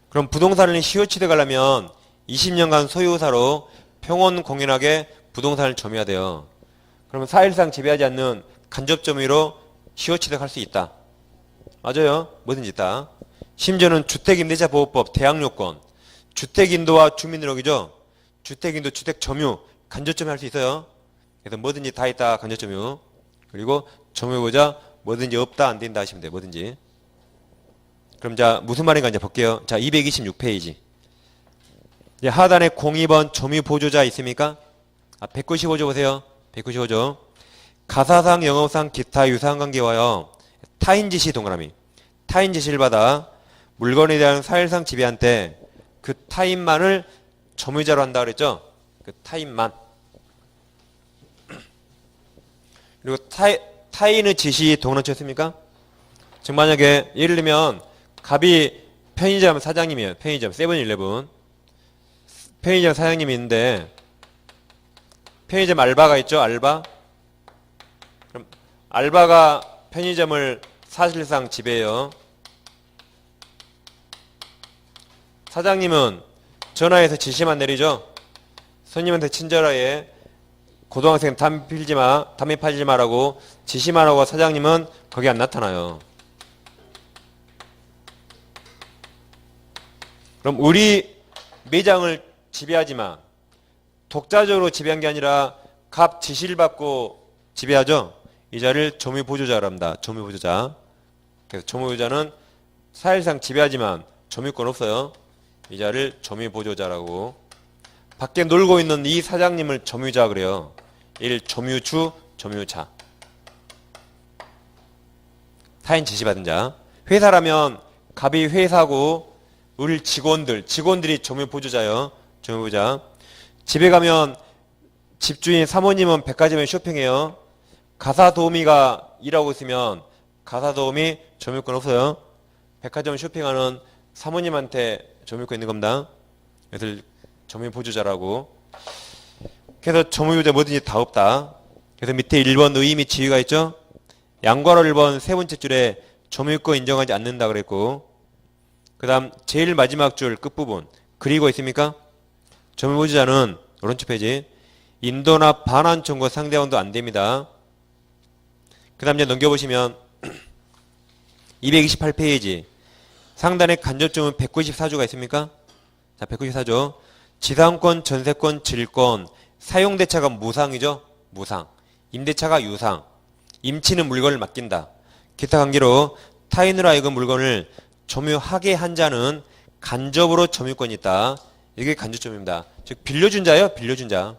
그럼 부동산을 시효취득 하려면 20년간 소유사로 평온공연하게 부동산을 점유해야 돼요. 그러면 사실상 지배하지 않는 간접점유로 시효취득할 수 있다. 맞아요. 뭐든지 있다. 심지어는 주택임대차보호법 대항요건 주택인도와 주민등록이죠. 주택인도, 주택점유, 간접점유 할 수 있어요. 그래서 뭐든지 다 있다. 간접점유. 그리고 점유보자 뭐든지 없다. 안 된다 하시면 돼요. 뭐든지. 그럼 자 무슨 말인가 이제 볼게요. 자 226페이지. 이제 하단에 02번 점유보조자 있습니까? 195조 보세요. 195조. 가사상, 영업상, 기타 유사한 관계와요. 타인 지시 동그라미. 타인 지시를 받아 물건에 대한 사실상 지배한테 그 타인만을 점유자로 한다 그랬죠? 그 타인만. 그리고 타인의 지시 동그라미 쳤습니까? 지금 만약에 예를 들면 갑이 편의점 사장님이에요. 편의점 세븐일레븐. 편의점 사장님이 있는데 편의점 알바가 있죠? 알바. 그럼 알바가 편의점을 사실상 지배해요. 사장님은 전화해서 지시만 내리죠. 손님한테 친절하게 고등학생 담배 피지 마, 담배 팔지 마라고 지시만 하고 사장님은 거기 안 나타나요. 그럼 우리 매장을 지배하지만 독자적으로 지배한 게 아니라 갑 지시를 받고 지배하죠. 이 자를 점유보조자라 합니다. 점유보조자. 그래서 점유보조자는 사실상 지배하지만 점유권 없어요. 이자를 점유보조자라고. 밖에 놀고 있는 이 사장님을 점유자 그래요. 1. 점유주, 점유자. 타인 지시받은 자. 회사라면 갑이 회사고 우리 직원들이 점유보조자예요. 점유보조자. 집에 가면 집주인 사모님은 백화점에 쇼핑해요. 가사도우미가 일하고 있으면 가사도우미 점유권 없어요. 백화점 쇼핑하는 사모님한테 점유권 있는 겁니다. 그래서 점유보조자라고. 그래서 점유보조자 뭐든지 다 없다. 그래서 밑에 1번 의의 및 지위가 있죠. 양괄호 1번 세 번째 줄에 점유권 인정하지 않는다 그랬고, 그 다음 제일 마지막 줄 끝부분 그리고 있습니까? 점유보조자는 오른쪽 페이지 인도나 반환 청구 상대방도 안 됩니다. 그 다음 이제 넘겨보시면 228페이지 상단에 간접점은 194조가 있습니까? 자, 194조. 지상권, 전세권, 질권, 사용대차가 무상이죠? 무상. 임대차가 유상. 임치는 물건을 맡긴다. 기타 관계로 타인으로 하여금 물건을 점유하게 한 자는 간접으로 점유권이 있다. 이게 간접점입니다. 즉 빌려준 자예요. 빌려준 자.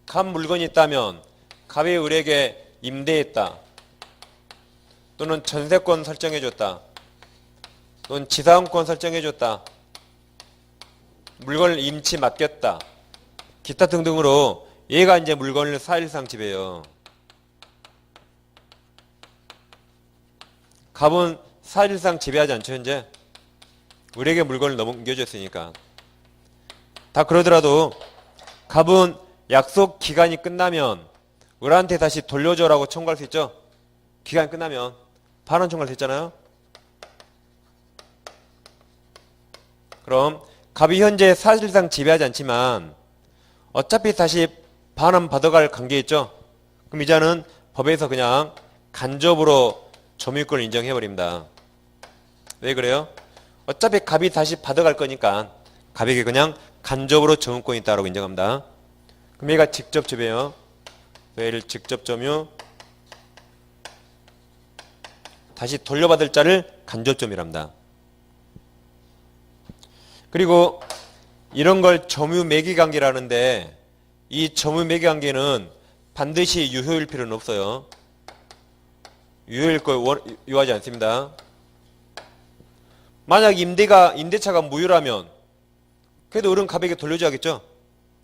갑 물건이 있다면 갑이 을에게 임대했다. 또는 전세권 설정해줬다. 또는 지상권 설정해줬다. 물건을 임치 맡겼다. 기타 등등으로 얘가 이제 물건을 사실상 지배해요. 갑은 사실상 지배하지 않죠, 현재? 을에게 물건을 넘겨줬으니까. 다 그러더라도 갑은 약속 기간이 끝나면 을한테 다시 돌려줘라고 청구할 수 있죠? 기간이 끝나면 반환 청구할 수 있잖아요? 그럼 갑이 현재 사실상 지배하지 않지만 어차피 다시 반환 받아갈 관계 있죠? 그럼 이자는 법에서 그냥 간접으로 점유권을 인정해버립니다. 왜 그래요? 어차피 갑이 다시 받아갈 거니까 갑에게 그냥 간접으로 점유권이 있다고 인정합니다. 그럼 얘가 직접 점유예요. 얘를 직접 점유, 다시 돌려받을 자를 간접 점유랍니다. 그리고 이런 걸 점유 매기 관계라는데 이 점유 매기 관계는 반드시 유효일 필요는 없어요. 유효일 걸 요하지 않습니다. 만약 임대차가 무효라면 그래도 을은 갑에게 돌려줘야겠죠?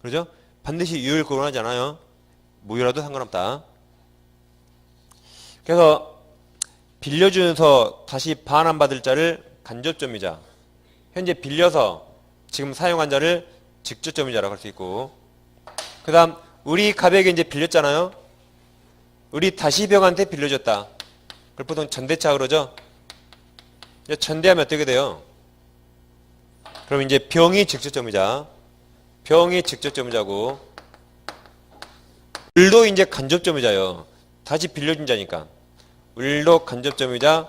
그러죠? 반드시 유효일 걸 원하지 않아요. 무효라도 상관없다. 그래서 빌려주면서 다시 반환받을 자를 간접점유자, 현재 빌려서 지금 사용한 자를 직접점유자라고 할 수 있고, 그 다음 우리 갑에게 이제 빌렸잖아요. 우리 다시 병한테 빌려줬다. 그걸 보통 전대차 그러죠. 전대하면 어떻게 돼요? 그럼 이제 병이 직접점유자, 병이 직접점유자고, 을도 이제 간접점유자예요. 다시 빌려준 자니까. 을도 간접점유자,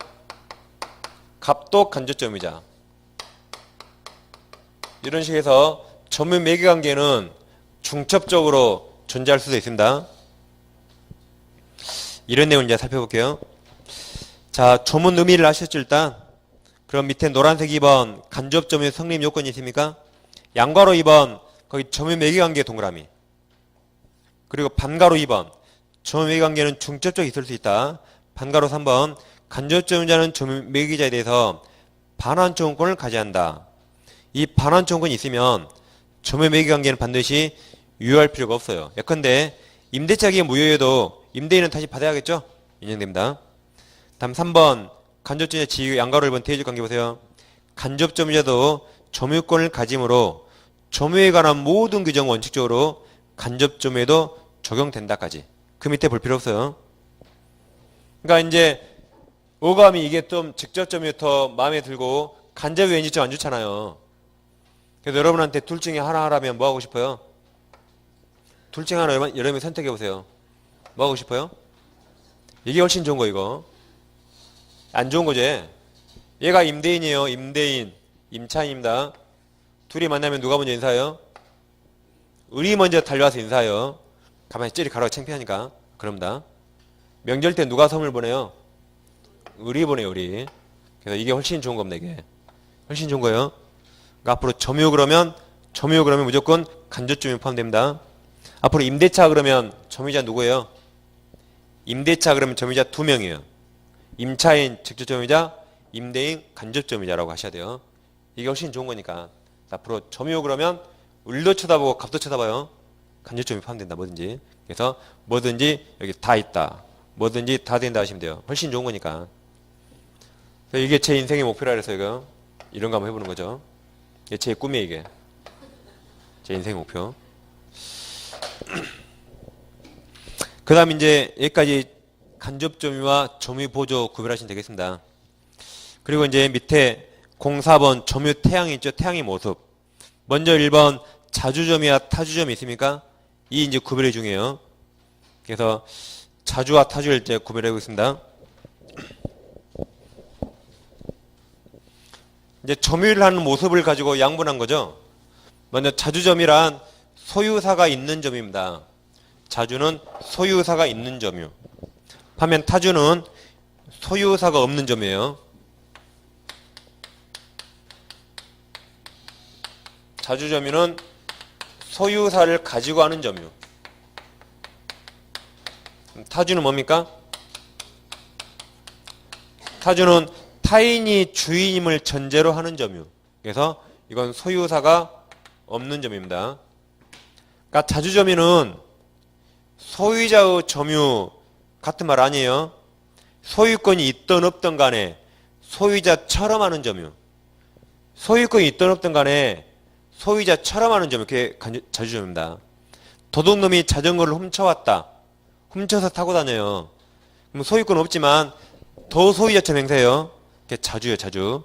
갑도 간접점유자. 이런 식에서 점유 매개 관계는 중첩적으로 존재할 수도 있습니다. 이런 내용을 이제 살펴볼게요. 자, 조문 의미를 아셨죠, 일단? 그럼 밑에 노란색 2번 간접점유 성립 요건이 있습니까? 양괄호 2번 거기 점유 매개 관계 동그라미. 그리고 반괄호 2번 점유 매개 관계는 중첩적으로 있을 수 있다. 반괄호 3번 간접점유자는 점유 매개자에 대해서 반환 청구권을 가져한다. 이 반환 청구권이 있으면 점유 매개 관계는 반드시 유효할 필요가 없어요. 예컨대 임대차기에 무효해도 임대인은 다시 받아야겠죠? 인정됩니다. 다음 3번 간접점유자 지위 양괄호 1번 대의적 관계 보세요. 간접점유자도 점유권을 가짐으로 점유에 관한 모든 규정 원칙적으로 간접점유에도 적용된다까지. 그 밑에 볼 필요 없어요. 그러니까 이제 오감이 이게 좀 직접점유 더 마음에 들고 간접이 왠지 좀 안 좋잖아요. 그래서 여러분한테 둘 중에 하나 하라면 뭐 하고 싶어요? 둘 중에 하나 여러분이 선택해 보세요. 뭐 하고 싶어요? 이게 훨씬 좋은 거 이거. 안 좋은 거지. 얘가 임대인이에요. 임대인. 임차인입니다. 둘이 만나면 누가 먼저 인사해요? 을이 먼저 달려와서 인사해요. 가만히 찌리 가라고 창피하니까. 그럽니다. 명절 때 누가 선물 보내요? 을이 보내요. 을이. 그래서 이게 훨씬 좋은 겁니다. 이게. 훨씬 좋은 거예요. 그러니까 앞으로 점유 그러면 무조건 간접점유 포함됩니다. 앞으로 임대차 그러면 점유자 누구예요? 임대차 그러면 점유자 2명이에요. 임차인 직접 점유자, 임대인 간접 점유자라고 하셔야 돼요. 이게 훨씬 좋은 거니까. 앞으로 점유 그러면 을도 쳐다보고 갑도 쳐다봐요. 간접 점유 포함된다 뭐든지. 그래서 뭐든지 여기 다 있다. 뭐든지 다 된다 하시면 돼요. 훨씬 좋은 거니까. 이게 제 인생의 목표라 그래서 이거 이런 거 한번 해보는 거죠. 이게 제 꿈이에요 이게. 제 인생의 목표. 그 다음 이제 여기까지 간접점유와 점유보조 구별하시면 되겠습니다. 그리고 이제 밑에 04번 점유 태양이 있죠. 태양의 모습. 먼저 1번 자주점유와 타주점이 있습니까? 이 이제 구별이 중요해요. 그래서 자주와 타주를 이제 구별하고 있습니다. 이제 점유를 하는 모습을 가지고 양분한 거죠. 먼저 자주점이란 소유사가 있는 점입니다. 자주는 소유사가 있는 점유. 반면 타주는 소유사가 없는 점이에요. 자주점유는 소유사를 가지고 하는 점유. 타주는 뭡니까? 타주는 타인이 주인임을 전제로 하는 점유. 그래서 이건 소유사가 없는 점입니다. 그러니까 자주점유는 소유자의 점유 같은 말 아니에요. 소유권이 있든 없든 간에 소유자처럼 하는 점유. 소유권이 있든 없든 간에 소유자처럼 하는 점유. 그게 자주점유입니다. 도둑놈이 자전거를 훔쳐왔다. 훔쳐서 타고 다녀요. 그럼 소유권 없지만 더 소유자처럼 행세해요. 그게 자주예요, 자주.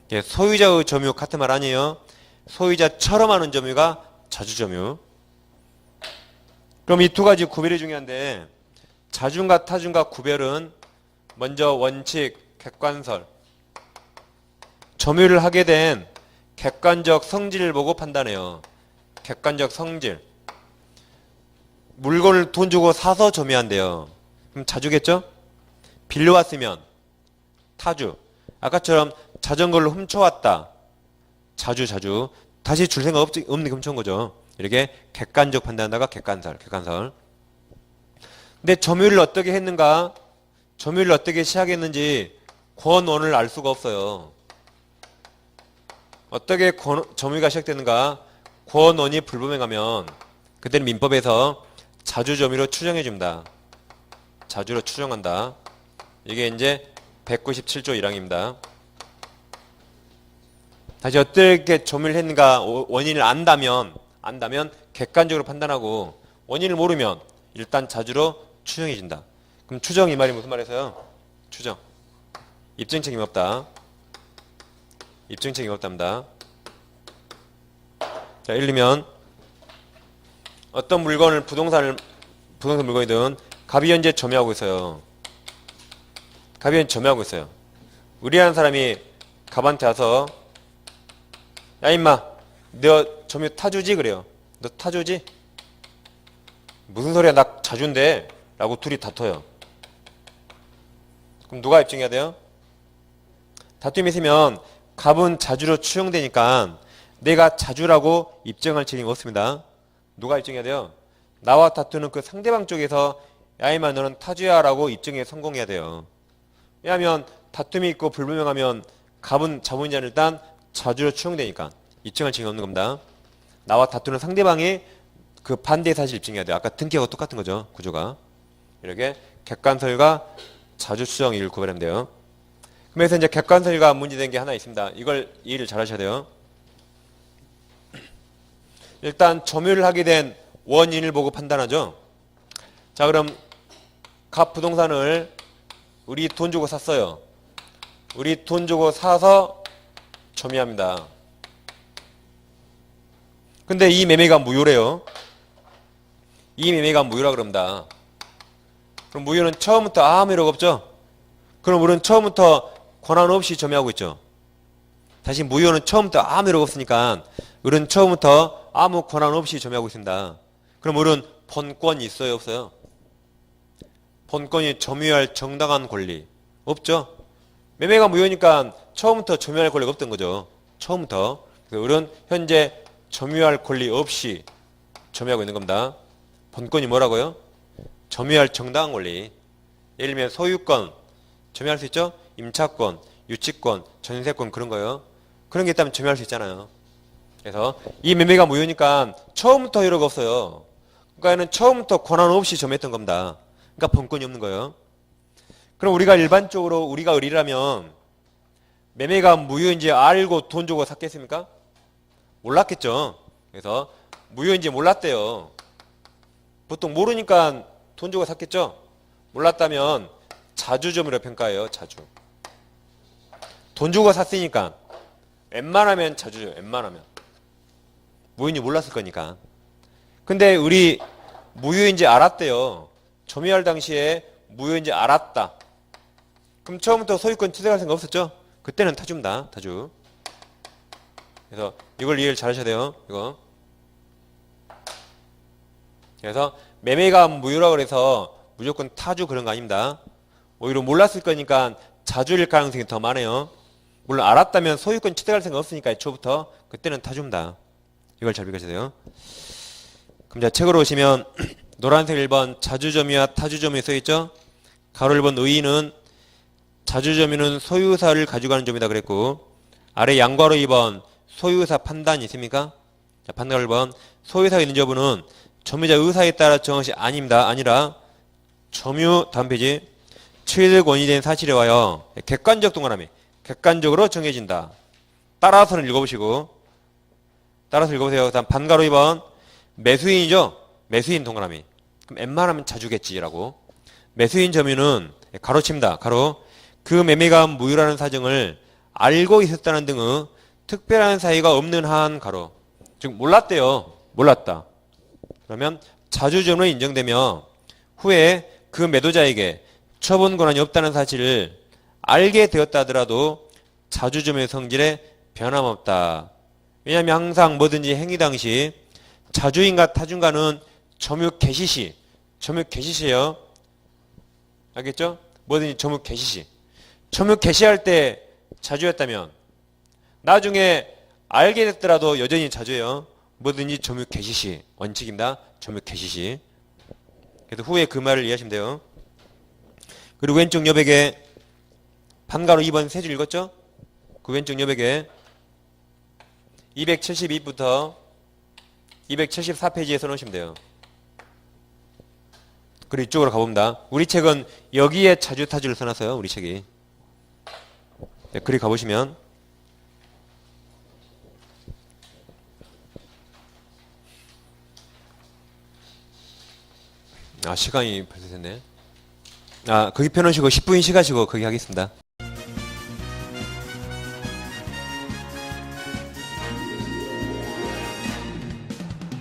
그게 소유자의 점유 같은 말 아니에요. 소유자처럼 하는 점유가 자주점유. 그럼 이 두 가지 구별이 중요한데 자준과 타준과 구별은 먼저 원칙, 객관설. 점유를 하게 된 객관적 성질을 보고 판단해요. 객관적 성질. 물건을 돈 주고 사서 점유한대요. 그럼 자주겠죠? 빌려왔으면 타주. 아까처럼 자전거를 훔쳐왔다. 자주. 다시 줄 생각 없는 게 훔쳐온 거죠. 이렇게 객관적 판단하다가 객관설. 근데 점유를 어떻게 했는가? 점유를 어떻게 시작했는지 권원을 알 수가 없어요. 어떻게 점유가 시작되는가? 권원이 불분명하면 그때는 민법에서 자주점유로 추정해 줍니다. 자주로 추정한다. 이게 이제 197조 1항입니다. 다시 어떻게 점유를 했는가 원인을 안다면 객관적으로 판단하고 원인을 모르면 일단 자주로 추정해 준다. 그럼 추정 이 말이 무슨 말이에요? 추정. 입증 책임 없다. 입증 책임 없답니다. 자, 예를 들면 어떤 물건을 부동산 물건이든 갑이 현재 점유하고 있어요. 갑이 현재 점유하고 있어요. 의뢰하는 사람이 갑한테 와서 야 임마 너 점유 타주지? 그래요. 너 타주지? 무슨 소리야 나 자주인데 라고 둘이 다퉈요. 그럼 누가 입증해야 돼요? 다툼이 있으면 갑은 자주로 추정되니까 내가 자주라고 입증할 책임이 없습니다. 누가 입증해야 돼요? 나와 다투는 그 상대방 쪽에서 야 임마 너는 타주야 라고 입증에 성공해야 돼요. 왜냐하면 다툼이 있고 불분명하면 갑은 자본자는 일단 자주로 추정되니까 입증할 책임이 없는 겁니다. 나와 다투는 상대방이 그 반대의 사실 입증해야 돼요. 아까 등기하고 똑같은 거죠. 구조가. 이렇게 객관설과 자주 추정 이를 구별하면 돼요. 그래서 이제 객관설과 문제된 게 하나 있습니다. 이걸 이해를 잘 하셔야 돼요. 일단 점유를 하게 된 원인을 보고 판단하죠. 자, 그럼 갑 부동산을 우리 돈 주고 샀어요. 우리 돈 주고 사서 점유합니다. 근데 이 매매가 무효래요. 이 매매가 무효라 그럽니다. 그럼 무효는 처음부터 아무 이력 없죠? 그럼 우리는 처음부터 권한 없이 점유하고 있죠. 다시 무효는 처음부터 아무 이력 없으니까 우리는 처음부터 아무 권한 없이 점유하고 있습니다. 그럼 우리는 본권이 있어요? 없어요? 본권이 점유할 정당한 권리 없죠? 매매가 무효니까 처음부터 점유할 권리가 없던 거죠. 처음부터. 그래서 을은 현재 점유할 권리 없이 점유하고 있는 겁니다. 본권이 뭐라고요? 점유할 정당한 권리. 예를 들면 소유권 점유할 수 있죠? 임차권, 유치권, 전세권 그런 거요. 그런 게 있다면 점유할 수 있잖아요. 그래서 이 매매가 무효니까 처음부터 효력이 없어요. 그러니까 얘는 처음부터 권한 없이 점유했던 겁니다. 그러니까 본권이 없는 거예요. 그럼 우리가 일반적으로 우리가 을이라면 매매가 무효인지 알고 돈 주고 샀겠습니까? 몰랐겠죠. 그래서 무효인지 몰랐대요. 보통 모르니까 돈 주고 샀겠죠. 몰랐다면 자주점유로 평가해요. 자주. 돈 주고 샀으니까 웬만하면 자주죠. 웬만하면. 무효인지 몰랐을 거니까. 근데 우리 무효인지 알았대요. 점유할 당시에 무효인지 알았다. 그럼 처음부터 소유권 취득할 생각 없었죠? 그때는 타주입니다. 타주. 그래서 이걸 이해를 잘 하셔야 돼요. 이거. 그래서 매매가 무효라고 그래서 무조건 타주 그런 거 아닙니다. 오히려 몰랐을 거니까 자주일 가능성이 더 많아요. 물론 알았다면 소유권 취득할 생각 없으니까 애초부터 그때는 타주입니다. 이걸 잘 비교하셔야 돼요. 그럼 자 책으로 오시면 노란색 1번 자주점유와 타주점유에 써있죠. 가로 1번 의의는 자주점유는 소유사를 가져가는 점이다 그랬고 아래 양괄호 2번 소유사 판단이 있습니까? 자, 판단 1번 소유사가 있는 여부는 점유자 의사에 따라 정한 것이 아닙니다. 아니라 점유 다음 페이지 취득 원인이 된 사실에 하여 객관적 동그라미 객관적으로 정해진다. 따라서는 읽어보시고 따라서 읽어보세요. 다음 반가로 2번 매수인이죠. 매수인 동그라미 그럼 웬만하면 자주겠지라고. 매수인 점유는 가로칩니다. 가로 그 매매가 무효라는 사정을 알고 있었다는 등의 특별한 사유가 없는 한 가로 즉 몰랐대요. 몰랐다. 그러면 자주점유로 인정되며 후에 그 매도자에게 처분 권한이 없다는 사실을 알게 되었다 하더라도 자주점유의 성질에 변함없다. 왜냐하면 항상 뭐든지 행위 당시 자주인과 타주인과는 점유 개시시예요. 알겠죠? 뭐든지 점유 개시시. 점유 개시할 때 자주였다면 나중에 알게 됐더라도 여전히 자주예요. 뭐든지 점유 개시시 원칙입니다. 점유 개시시. 그래서 후에 그 말을 이해하시면 돼요. 그리고 왼쪽 여백에 판가로 2번 세 줄 읽었죠? 그 왼쪽 여백에 272부터 274페이지에 써놓으시면 돼요. 그리고 이쪽으로 가봅니다. 우리 책은 여기에 자주타주를 써놨어요. 우리 책이. 네, 그리 가보시면 시간이 벌써 됐네. 거기 펴놓으시고 10분 쉬가시고 거기 하겠습니다.